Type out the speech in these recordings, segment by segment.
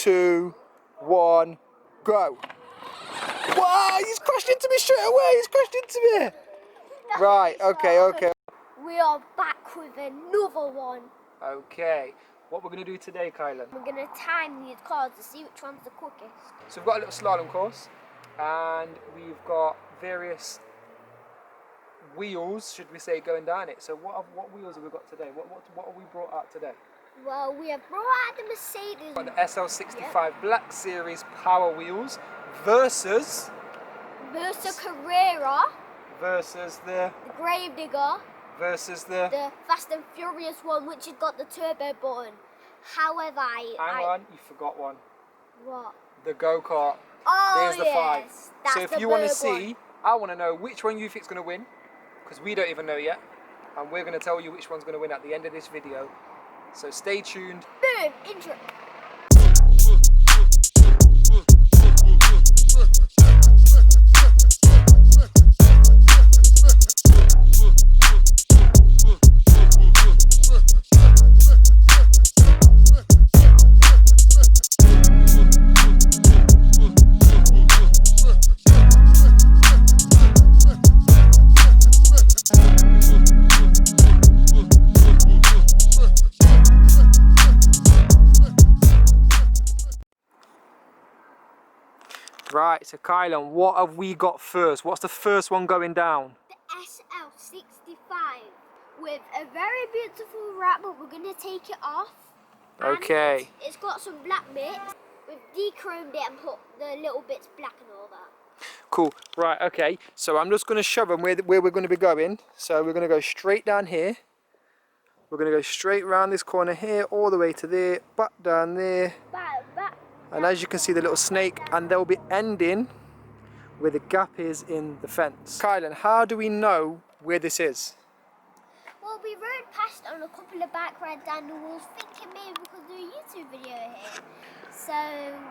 2, 1, go. Wow, he's crashed into me straight away. He's crashed into me. Right, okay. We are back with another one. Okay, what we're going to do today, Ky'lens? We're going to time these cars to see which one's the quickest. So we've got a little slalom course, and we've got various wheels, should we say, going down it. So what wheels have we got today? What have we brought out today? Well, we have brought out the Mercedes. Got the SL65 Black Series power wheels versus Carrera. Versus the Gravedigger. Versus the Fast and Furious one, which has got the turbo button. However, Hang on, you forgot one. What? The Go-kart. Oh, there's the 5. That's so if you want to see, I want to know which one you think is going to win, because we don't even know yet, and we're going to tell you which one's going to win at the end of this video. So stay tuned. Boom! Intro. Right, so Ky'lens, what have we got first? What's the first one going down? The SL65 with a very beautiful wrap, but we're going to take it off. Okay. And it's got some black bits. We've de-chromed it and put the little bits black and all that. Cool. Right, okay. So I'm just going to show them where we're going to be going. So we're going to go straight down here. We're going to go straight around this corner here, all the way to there, back down there. And as you can see, the little snake, and they'll be ending where the gap is in the fence. Ky'lens, how do we know where this is? Well, we rode past on a couple of bike rides down the walls, thinking maybe we could do a YouTube video here. So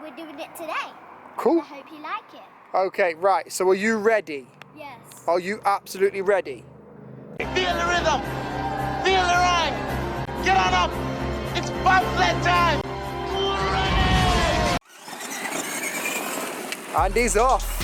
we're doing it today. Cool. I hope you like it. Okay, right. So are you ready? Yes. Are you absolutely ready? Feel the rhythm. Feel the rhyme. Get on up. It's bobsled time. And he's off.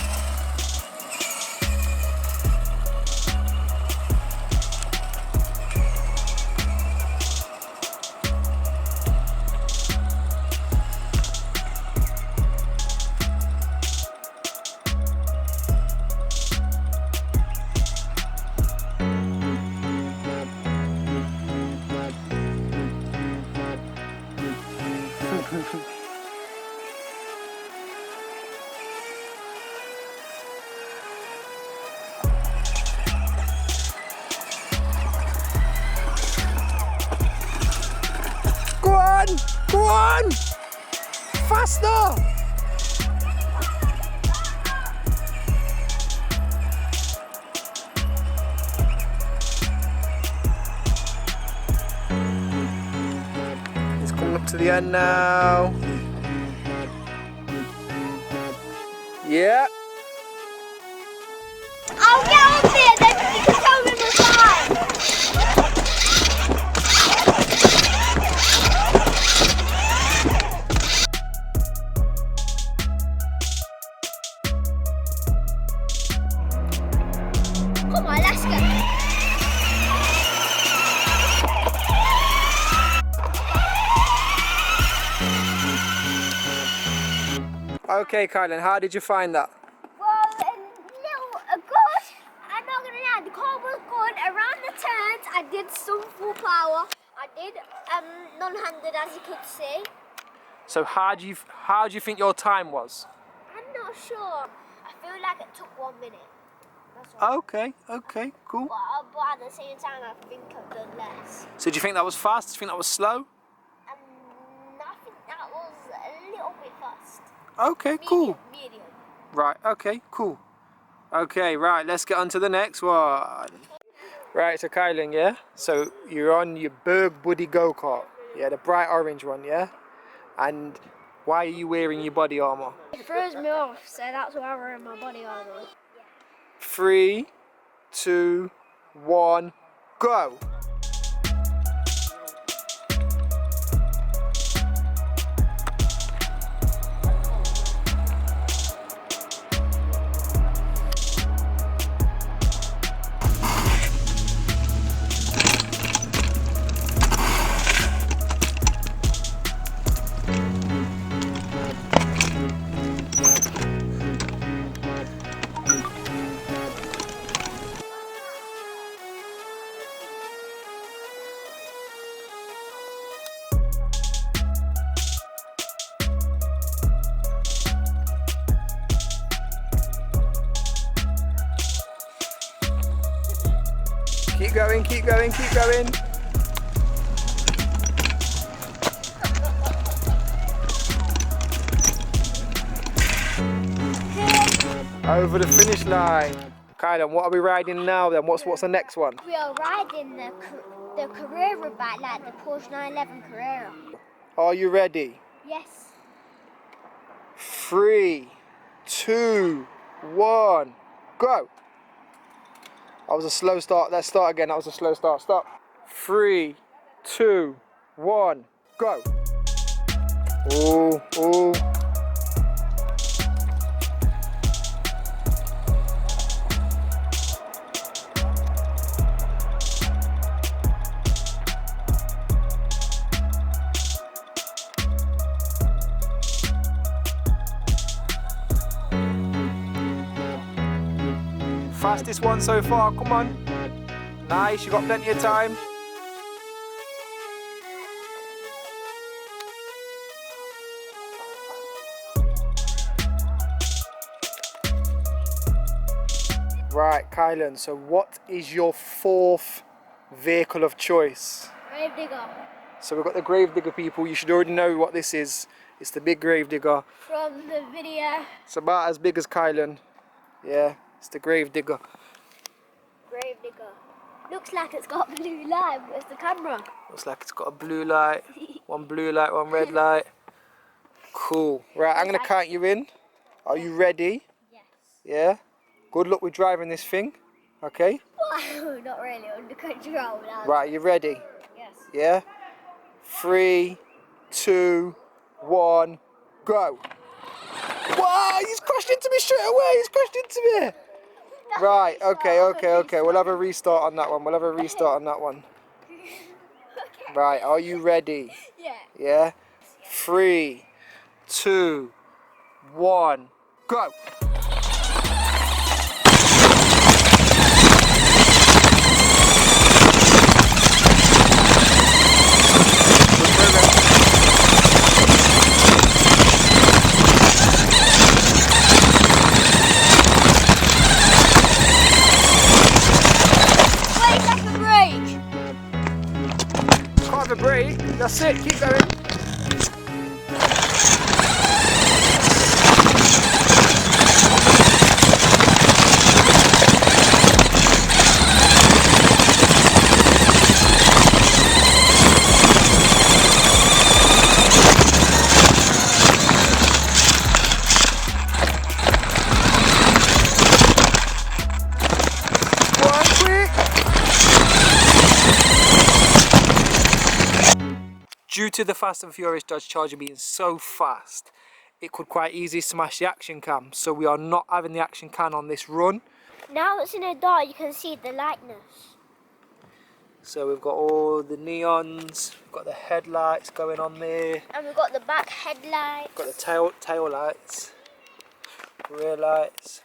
Go on! Faster! It's coming up to the end now. Yeah. I'll get up there, then you can tell me the time. Come on, let's go. Okay, Ky'lens, how did you find that? Well, good. I'm not gonna lie, the car was good. Around the turns, I did some full power. I did non-handed, as you could see. So how do you think your time was? I'm not sure. I feel like it took 1 minute. That's all. Okay, cool. But at the same time, I think I've done less. So do you think that was fast? Do you think that was slow? I think that was a little bit fast. Okay, cool. Medium. Right, okay, cool. Okay, right, let's get on to the next one. Right, so Ky'lens, yeah? So you're on your Berg Buddy Go-kart. Yeah, the bright orange one, yeah? And why are you wearing your body armour? It throws me off, so that's why I'm wearing my body armour. 3, 2, 1, go! Keep going, keep going, keep going. Over the finish line. Ky'lens, what are we riding now then? What's the next one? We are riding the Carrera bike, like the Porsche 911 Carrera. Are you ready? Yes. 3, 2, 1, go. That was a slow start. Let's start again. That was a slow start. Stop. 3, 2, 1, go. Ooh, ooh. Fastest one so far, come on. Nice, you got plenty of time. Right, Ky'lens, so what is your fourth vehicle of choice? Gravedigger. So we've got the Gravedigger, people. You should already know what this is. It's the big Gravedigger. From the video. It's about as big as Ky'lens. Yeah, it's the Gravedigger. Gravedigger. Looks like it's got blue light. Where's the camera? Looks like it's got a blue light. One blue light, one red light. Cool. Right, I'm going to count you in. Are you ready? Yes. Yeah? Good luck with driving this thing. Okay? Wow, not really under control now. Right, you ready? Yes. Yeah? 3, 2, 1, go. Wow, he's crashed into me straight away. He's crashed into me. Right, okay. We'll have a restart on that one. Right, are you ready? Yeah. Yeah? 3, 2, 1, go. The brake, that's it, keep going. Due to the Fast and Furious Dodge Charger being so fast, it could quite easily smash the action cam. So we are not having the action cam on this run. Now it's in the dark, you can see the lightness. So we've got all the neons, we've got the headlights going on there. And we've got the back headlights. Got the tail lights, rear lights.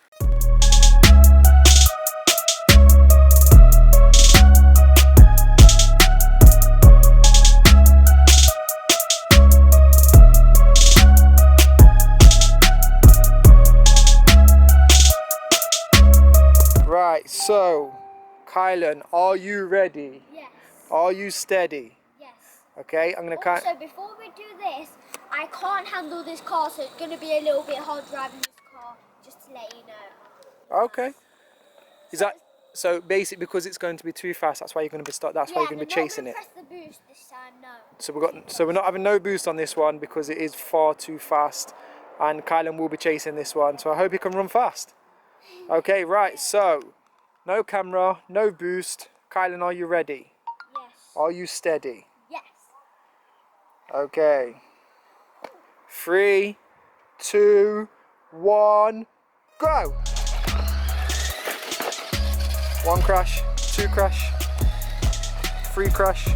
Right, so Ky'lens, are you ready? Yes. Are you steady? Yes. Okay, I'm gonna count. Also, before we do this, I can't handle this car, so it's gonna be a little bit hard driving this car. Just to let you know. Okay. Is that so? Basically, because it's going to be too fast, that's why you're going to be That's why you're going to be chasing it. Press the boost this time, no. So we're not having no boost on this one because it is far too fast, and Ky'lens will be chasing this one. So I hope he can run fast. Okay, right. So no camera, no boost. Ky'lens, are you ready? Yes. Are you steady? Yes. Okay. 3, 2, 1, go! 1 crash, 2 crash, 3 crash.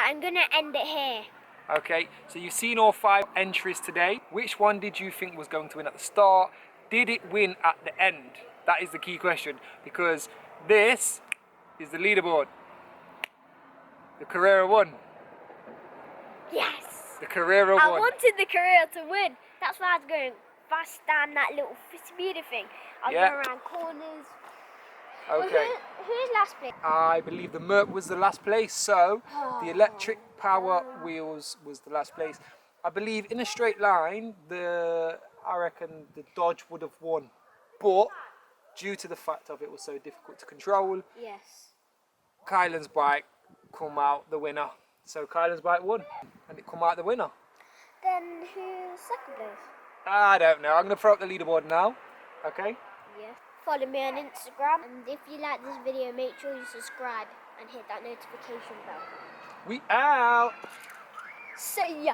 I'm gonna end it here. Okay, so you've seen all 5 entries today. Which one did you think was going to win at the start? Did it win at the end? That is the key question, because this is the leaderboard. The Carrera won. Yes! The Carrera I won. wanted the Carrera to win. That's why I was going fast down that little speeder thing. I was Yeah. going around corners. Okay. Well, who's last place? I believe the Merc was the last place, so the electric power wheels was the last place. I believe in a straight line, I reckon the Dodge would have won, but due to the fact of it was so difficult to control, Yes. Ky'lens bike come out the winner. So Ky'lens bike won, and it come out the winner. Then who's second place? I don't know. I'm gonna throw up the leaderboard now. Okay. Yes. Follow me on Instagram, and if you like this video, make sure you subscribe and hit that notification bell. We out. See ya.